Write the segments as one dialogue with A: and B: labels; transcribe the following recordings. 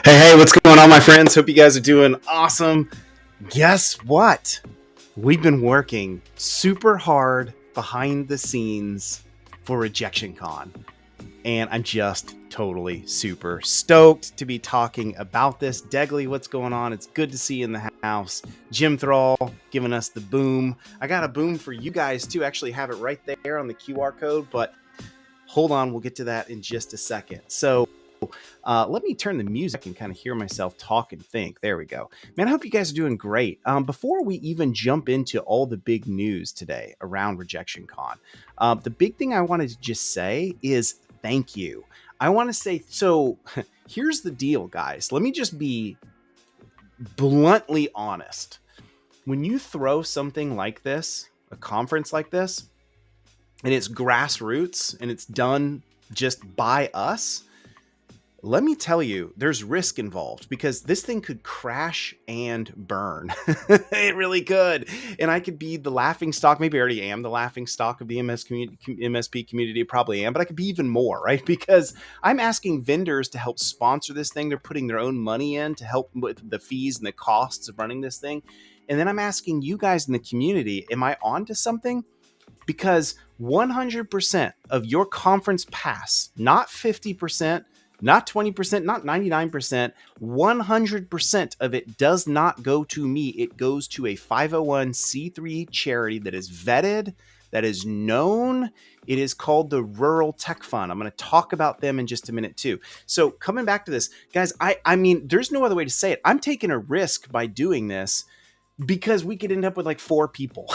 A: Hey, what's going on, my friends? Hope you guys are doing awesome. Guess what? We've been working super hard behind the scenes for RejectionCon, and I'm just totally super stoked to be talking about this. Degley, what's going on? It's good to see you in the house. Jim Thrall giving us the boom. I got a boom for you guys too. Actually have it right there on the QR code, but hold on, we'll get to that in just a second. So let me turn the music and kind of hear myself talk and think. There we go. Man, I hope you guys are doing great. Before we even jump into all the big news today around RejectionCon, the big thing I wanted to just say is thank you. I want to say, so here's the deal, guys. Let me just be bluntly honest. When you throw something like this, a conference like this, and it's grassroots and it's done just by us, let me tell you, there's risk involved because this thing could crash and burn. It really could. And I could be the laughing stock. Maybe I already am the laughing stock of the MSP community. Probably am, but I could be even more, right? Because I'm asking vendors to help sponsor this thing. They're putting their own money in to help with the fees and the costs of running this thing. And then I'm asking you guys in the community, am I onto something? Because 100% of your conference pass, not 50%, not 20%, not 99%, 100% of it does not go to me. It goes to a 501c3 charity that is vetted, that is known. It is called the Rural Tech Fund. I'm going to talk about them in just a minute too. So coming back to this, guys, I mean, there's no other way to say it. I'm taking a risk by doing this because we could end up with like 4 people.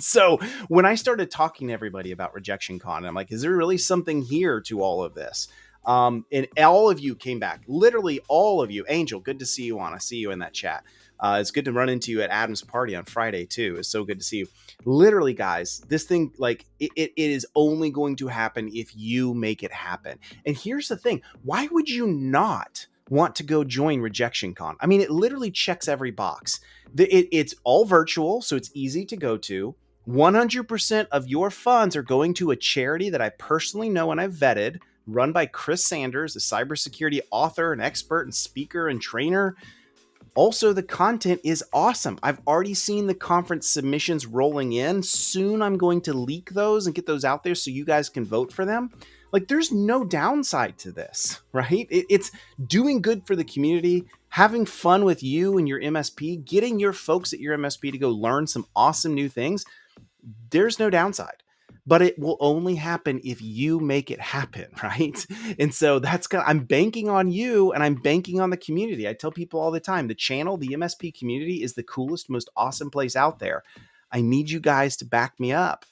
A: So when I started talking to everybody about RejectionCon, I'm like, is there really something here to all of this? And all of you came back, literally all of you. Angel, good to see you on. I see you in that chat. It's good to run into you at Adam's party on Friday too. It's so good to see you. Literally, guys, this thing, like it is only going to happen if you make it happen. And here's the thing. Why would you not want to go join RejectionCon? I mean, it literally checks every box. It's all virtual, so it's easy to go to. 100% of your funds are going to a charity that I personally know and I've vetted, run by Chris Sanders, a cybersecurity author and expert and speaker and trainer. Also, the content is awesome. I've already seen the conference submissions rolling in. Soon I'm going to leak those and get those out there so you guys can vote for them. Like, there's no downside to this, right? It's doing good for the community, having fun with you and your MSP, getting your folks at your MSP to go learn some awesome new things. There's no downside. But it will only happen if you make it happen, right? And so I'm banking on you and I'm banking on the community. I tell people all the time, the channel, the MSP community is the coolest, most awesome place out there. I need you guys to back me up.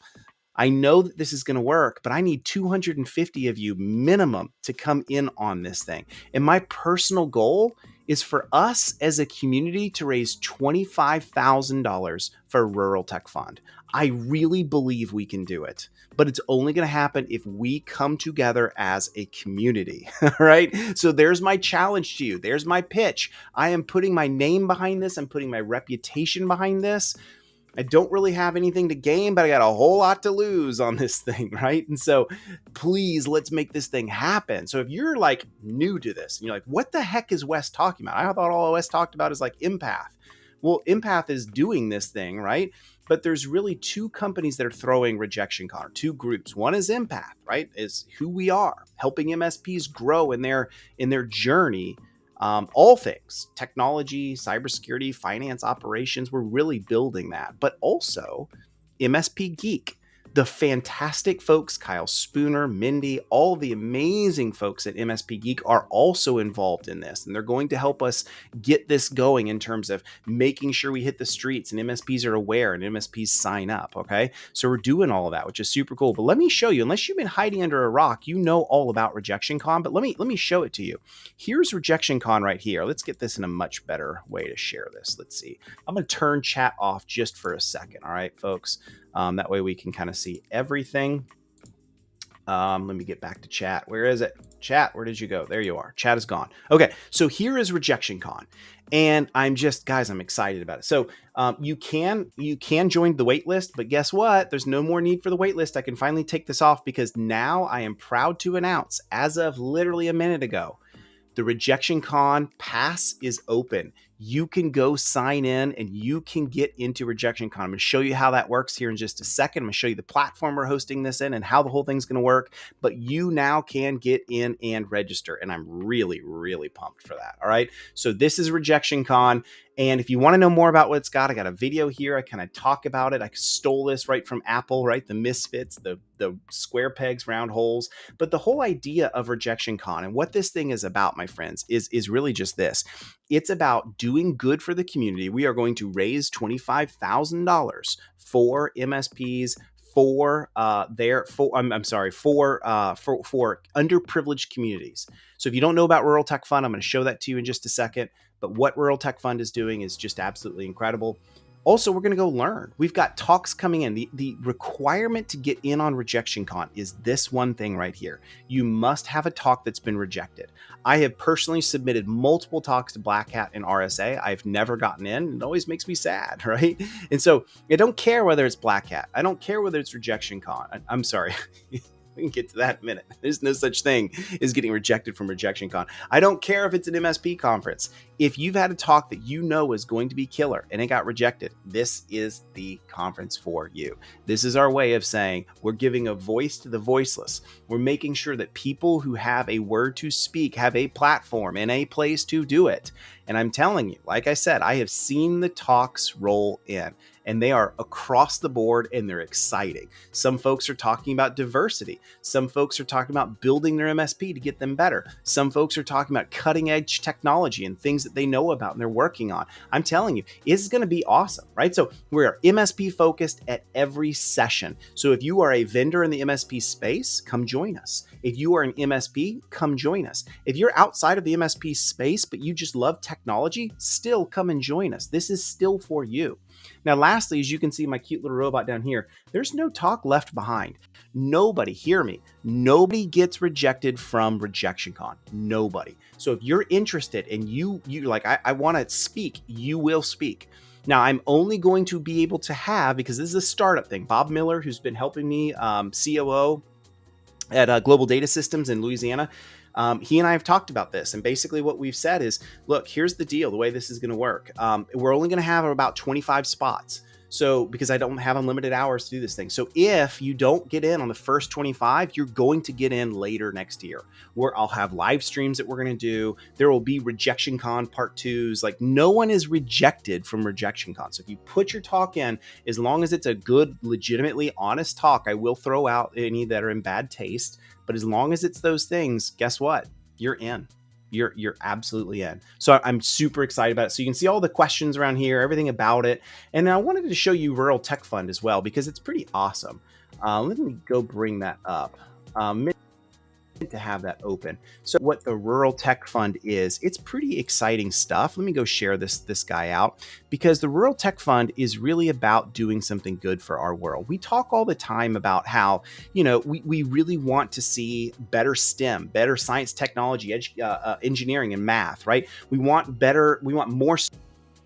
A: I know that this is going to work, but I need 250 of you minimum to come in on this thing. And my personal goal is for us as a community to raise $25,000 for Rural Tech Fund. I really believe we can do it, but it's only going to happen if we come together as a community, right? So there's my challenge to you. There's my pitch. I am putting my name behind this. I'm putting my reputation behind this. I don't really have anything to gain, but I got a whole lot to lose on this thing, right? And so please, let's make this thing happen. So if you're like new to this and you're like, what the heck is Wes talking about? I thought all Wes talked about is like Empath. Well, Empath is doing this thing, right? But there's really 2 companies that are throwing RejectionCon, or 2 groups. One is Empath, right? Is who we are, helping MSPs grow in their journey. All things, technology, cybersecurity, finance, operations, we're really building that. But also MSP Geek, the fantastic folks, Kyle Spooner, Mindy, all the amazing folks at MSP Geek are also involved in this. And they're going to help us get this going in terms of making sure we hit the streets and MSPs are aware and MSPs sign up. Okay. So we're doing all of that, which is super cool. But let me show you, unless you've been hiding under a rock, you know all about RejectionCon, but let me show it to you. Here's RejectionCon right here. Let's get this in a much better way to share this. Let's see. I'm going to turn chat off just for a second. All right, folks. That way we can kind of see everything. Let me get back to chat. Where is it? Chat, where did you go? There you are. Chat is gone. Okay, so here is RejectionCon. And I'm excited about it. So you can join the wait list, but guess what? There's no more need for the wait list. I can finally take this off because now I am proud to announce, as of literally a minute ago, The RejectionCon pass is open. You can go sign in and you can get into RejectionCon. I'm going to show you how that works here in just a second. I'm going to show you the platform we're hosting this in and how the whole thing's going to work. But you now can get in and register. And I'm really, really pumped for that. All right. So this is RejectionCon. And if you want to know more about what it's got, I got a video here. I kind of talk about it. I stole this right from Apple, right? The misfits, the square pegs, round holes. But the whole idea of RejectionCon and what this thing is about, my friends, is really just this. It's about doing good for the community. We are going to raise $25,000 for MSPs for underprivileged communities. So if you don't know about Rural Tech Fund, I'm going to show that to you in just a second. But what Rural Tech Fund is doing is just absolutely incredible. Also, we're going to go learn. We've got talks coming in. The requirement to get in on RejectionCon is this one thing right here. You must have a talk that's been rejected. I have personally submitted multiple talks to Black Hat and RSA. I've never gotten in. It always makes me sad, right? And so I don't care whether it's Black Hat. I don't care whether it's RejectionCon. I'm sorry. We can get to that in a minute. There's no such thing as getting rejected from RejectionCon. I don't care if it's an MSP conference. If you've had a talk that you know is going to be killer and it got rejected, this is the conference for you. This is our way of saying we're giving a voice to the voiceless. We're making sure that people who have a word to speak have a platform and a place to do it. And I'm telling you, like I said, I have seen the talks roll in. And they are across the board and they're exciting. Some folks are talking about diversity. Some folks are talking about building their MSP to get them better. Some folks are talking about cutting edge technology and things that they know about and they're working on. I'm telling you, it's going to be awesome, right? So we're MSP focused at every session. So if you are a vendor in the MSP space, come join us. If you are an MSP, come join us. If you're outside of the MSP space, but you just love technology, still come and join us. This is still for you. Now, lastly, as you can see my cute little robot down here, there's no talk left behind. Nobody, hear me, nobody gets rejected from RejectionCon. Nobody. So if you're interested and you like, I want to speak, you will speak. Now, I'm only going to be able to have, because this is a startup thing, Bob Miller, who's been helping me, COO at Global Data Systems in Louisiana. He and I have talked about this, and basically what we've said is, look, here's the deal, the way this is going to work. We're only going to have about 25 spots. So because I don't have unlimited hours to do this thing. So if you don't get in on the first 25, you're going to get in later next year, where I'll have live streams that we're going to do. There will be RejectionCon part 2s. Like, no one is rejected from RejectionCon. So if you put your talk in, as long as it's a good, legitimately honest talk, I will throw out any that are in bad taste. But as long as it's those things, guess what? You're in. You're absolutely in. So I'm super excited about it. So you can see all the questions around here, everything about it. And I wanted to show you Rural Tech Fund as well, because it's pretty awesome. Let me go bring that up. To have that open. So what the Rural Tech Fund is, it's pretty exciting stuff. Let me go share this guy out, because the Rural Tech Fund is really about doing something good for our world. We talk all the time about how, we really want to see better STEM, better science, technology, engineering, and math, right? We want more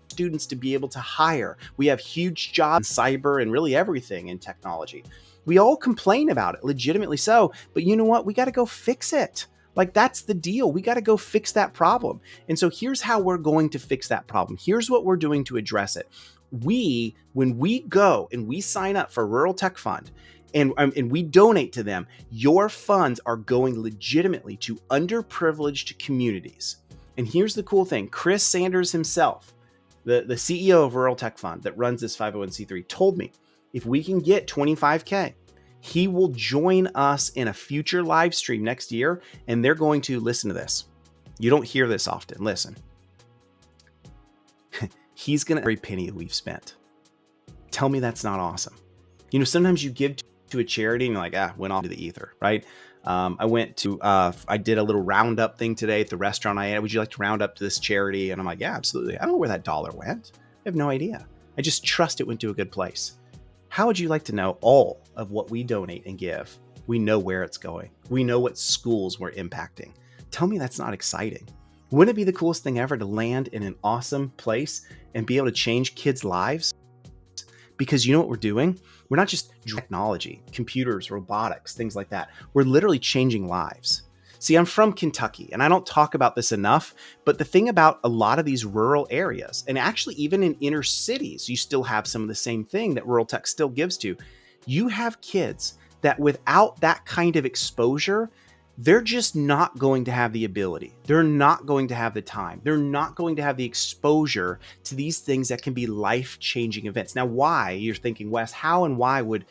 A: students to be able to hire. We have huge jobs in cyber and really everything in technology. We all complain about it, legitimately so, but you know what? We got to go fix it. Like, that's the deal. We got to go fix that problem. And so here's how we're going to fix that problem. Here's what we're doing to address it. When we go and we sign up for Rural Tech Fund, and we donate to them, your funds are going legitimately to underprivileged communities. And here's the cool thing. Chris Sanders himself, the CEO of Rural Tech Fund that runs this 501c3, told me, if we can get 25K, he will join us in a future live stream next year. And they're going to, listen to this. You don't hear this often. Listen. He's going to every penny we've spent. Tell me that's not awesome. Sometimes you give to a charity and you're like, went off to the ether, right? I did a little roundup thing today at the restaurant I ate. Would you like to round up to this charity? And I'm like, yeah, absolutely. I don't know where that dollar went. I have no idea. I just trust it went to a good place. How would you like to know all of what we donate and give? We know where it's going. We know what schools we're impacting. Tell me that's not exciting. Wouldn't it be the coolest thing ever to land in an awesome place and be able to change kids' lives? Because you know what we're doing? We're not just technology, computers, robotics, things like that. We're literally changing lives. See, I'm from Kentucky, and I don't talk about this enough, but the thing about a lot of these rural areas, and actually even in inner cities, you still have some of the same thing that rural tech still gives to. You have kids that without that kind of exposure, they're just not going to have the ability. They're not going to have the time. They're not going to have the exposure to these things that can be life-changing events. Now, why? You're thinking, Wes, how and why would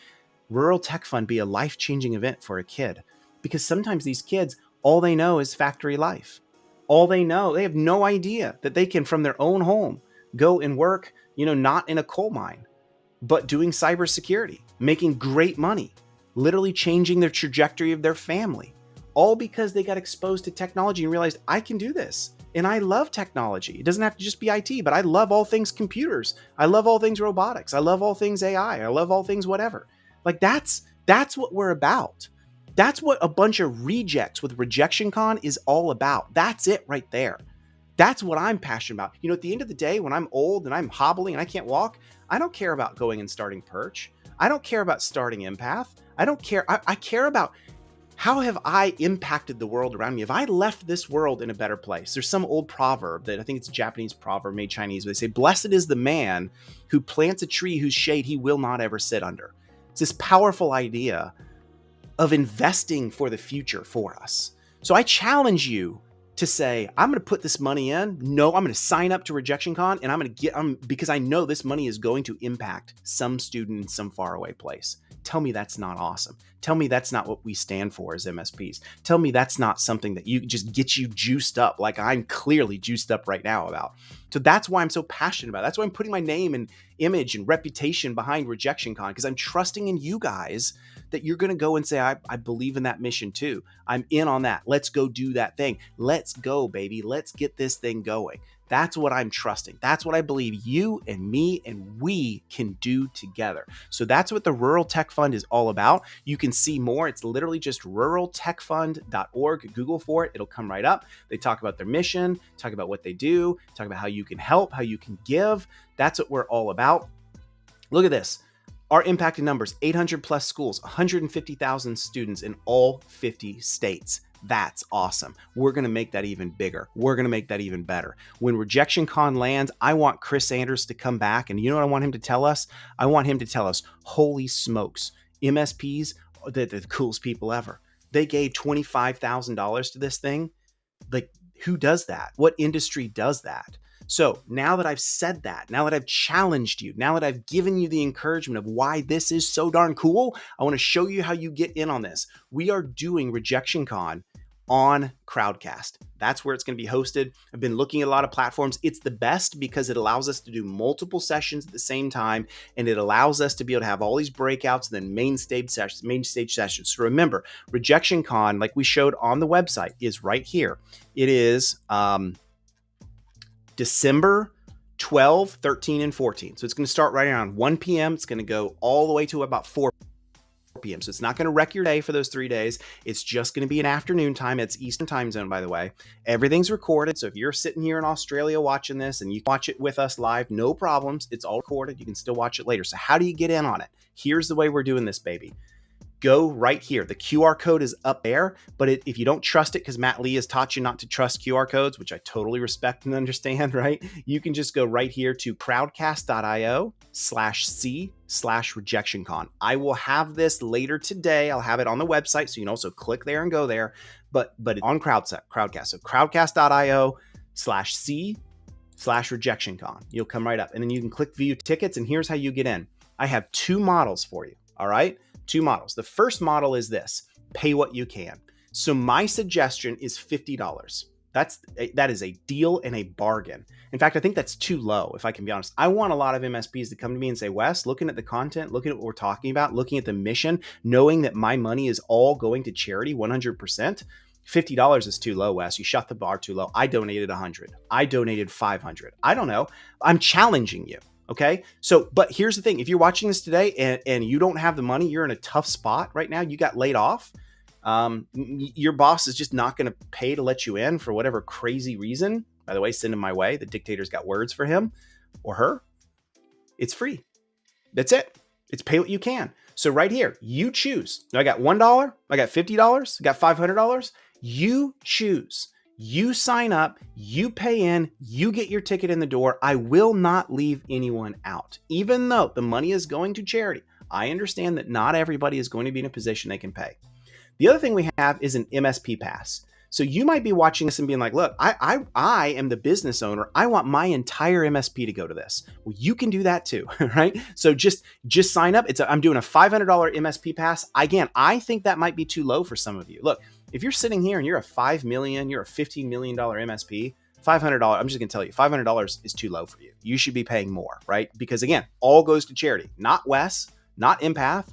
A: Rural Tech Fund be a life-changing event for a kid? Because sometimes these kids, all they know is factory life. All they know, they have no idea that they can, from their own home, go and work, not in a coal mine, but doing cybersecurity, making great money, literally changing their trajectory of their family, all because they got exposed to technology and realized, I can do this. And I love technology. It doesn't have to just be IT, but I love all things computers. I love all things robotics. I love all things AI. I love all things whatever. Like that's what we're about. That's what a bunch of rejects with RejectionCon is all about. That's it right there. That's what I'm passionate about. At the end of the day, when I'm old and I'm hobbling and I can't walk, I don't care about going and starting Perch. I don't care about starting Empath. I don't care. I care about how have I impacted the world around me? Have I left this world in a better place? There's some old proverb that I think it's a Japanese proverb made Chinese, but they say, blessed is the man who plants a tree whose shade he will not ever sit under. It's this powerful idea of investing for the future for us. So I challenge you to say, I'm going to put this money in. No, I'm going to sign up to RejectionCon and I'm going to because I know this money is going to impact some student in some faraway place. Tell me that's not awesome. Tell me that's not what we stand for as MSPs. Tell me that's not something that you just gets you juiced up like I'm clearly juiced up right now about. So that's why I'm so passionate about it. That's why I'm putting my name and image and reputation behind RejectionCon, because I'm trusting in you guys that you're going to go and say, I believe in that mission too. I'm in on that. Let's go do that thing. Let's go, baby. Let's get this thing going. That's what I'm trusting. That's what I believe you and me and we can do together. So that's what the Rural Tech Fund is all about. You can see more. It's literally just ruraltechfund.org. Google for it. It'll come right up. They talk about their mission, talk about what they do, talk about how you can help, how you can give. That's what we're all about. Look at this. Our impacted numbers, 800 plus schools, 150,000 students in all 50 states. That's awesome. We're going to make that even bigger. We're going to make that even better. When RejectionCon lands, I want Chris Sanders to come back. And you know what I want him to tell us? I want him to tell us, holy smokes, MSPs are the coolest people ever. They gave $25,000 to this thing. Like, who does that? What industry does that? So now that I've said that, now that I've challenged you, now that I've given you the encouragement of why this is so darn cool, I want to show you how you get in on this. We are doing RejectionCon on Crowdcast. That's where it's going to be hosted. I've been looking at a lot of platforms. It's the best because it allows us to do multiple sessions at the same time, and it allows us to be able to have all these breakouts and then main stage sessions. So remember, RejectionCon, like we showed on the website, is right here. It is December 12, 13, and 14. So it's going to start right around 1 p.m. It's going to go all the way to about 4 p.m. So it's not going to wreck your day for those 3 days. It's just going to be an afternoon time. It's Eastern time zone, by the way. Everything's recorded. So if you're sitting here in Australia watching this and you watch it with us live, no problems. It's all recorded. You can still watch it later. So how do you get in on it? Here's the way we're doing this, baby. Go right here. The QR code is up there, but if you don't trust it, because Matt Lee has taught you not to trust QR codes, which I totally respect and understand, right? You can just go right here to crowdcast.io/C/RejectionCon. I will have this later today. I'll have it on the website, so you can also click there and go there, but on Crowdcast. So crowdcast.io/C/RejectionCon. You'll come right up, and then you can click view tickets, and here's how you get in. I have 2 models for you, all right? 2 models. The first model is this: pay what you can. So my suggestion is $50. That is a deal and a bargain. In fact, I think that's too low, if I can be honest. I want a lot of MSPs to come to me and say, Wes, looking at the content, looking at what we're talking about, looking at the mission, knowing that my money is all going to charity 100%, $50 is too low, Wes. You shot the bar too low. I donated 100. I donated 500. I don't know. I'm challenging you. Okay. So, but here's the thing. If you're watching this today and you don't have the money, you're in a tough spot right now. You got laid off. Your boss is just not going to pay to let you in for whatever crazy reason. By the way, send him my way. The dictator's got words for him or her. It's free. That's it. It's pay what you can. So right here, you choose. I got $1, I got $50, I got $500. You choose. You sign up, you pay in, you get your ticket in the door. I will not leave anyone out. Even though the money is going to charity, I understand that not everybody is going to be in a position they can pay. The other thing we have is an MSP pass. So you might be watching this and being like, look, I am the business owner. I want my entire MSP to go to this. Well, you can do that too, right? So just sign up. I'm doing a $500 MSP pass. Again, I think that might be too low for some of you. Look, if you're sitting here and you're a $5 million, you're a $15 million MSP, $500, I'm just going to tell you, $500 is too low for you. You should be paying more, right? Because again, all goes to charity, not Wes, not Empath.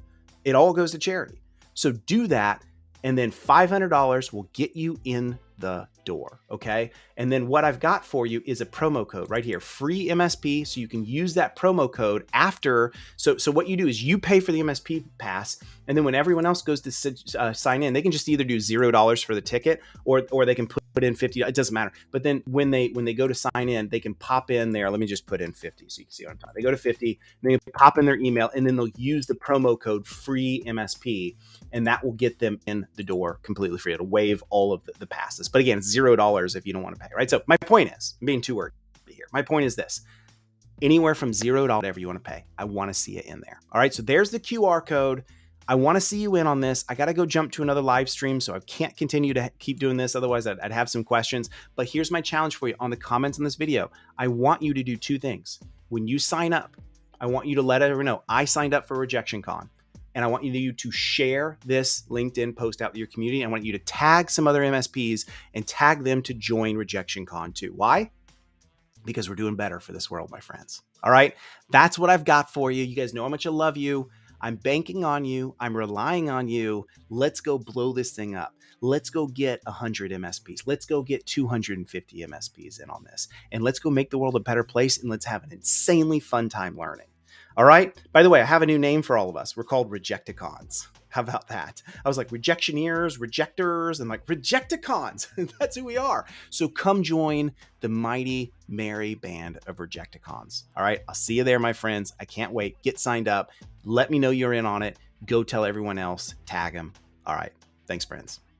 A: It all goes to charity. So do that. And then $500 will get you in the door, okay? And then what I've got for you is a promo code right here, free MSP, so you can use that promo code after. So what you do is you pay for the MSP pass, and then when everyone else goes to sign in, they can just either do $0 for the ticket, or they can put in $50. It doesn't matter. But then when they go to sign in, they can pop in there. Let me just put in 50 so you can see what I'm talking. They go to 50, and they pop in their email, and then they'll use the promo code free MSP, and that will get them in the door completely free. It'll waive all of the passes. But again, it's $0 if you don't want to pay, right? So my point is, I'm being too wordy here. My point is this: anywhere from $0 to whatever you want to pay, I want to see it in there. All right, so there's the QR code. I want to see you in on this. I got to go jump to another live stream, so I can't continue to keep doing this. Otherwise, I'd have some questions. But here's my challenge for you on the comments on this video. I want you to do two things. When you sign up, I want you to let everyone know I signed up for RejectionCon. And I want you to share this LinkedIn post out to your community. I want you to tag some other MSPs and tag them to join RejectionCon too. Why? Because we're doing better for this world, my friends. All right. That's what I've got for you. You guys know how much I love you. I'm banking on you. I'm relying on you. Let's go blow this thing up. Let's go get 100 MSPs. Let's go get 250 MSPs in on this. And let's go make the world a better place. And let's have an insanely fun time learning. All right. By the way, I have a new name for all of us. We're called Rejecticons. How about that? I was like rejectioneers, rejectors, and like Rejecticons. That's who we are. So come join the mighty merry band of Rejecticons. All right. I'll see you there, my friends. I can't wait. Get signed up. Let me know you're in on it. Go tell everyone else. Tag them. All right. Thanks, friends.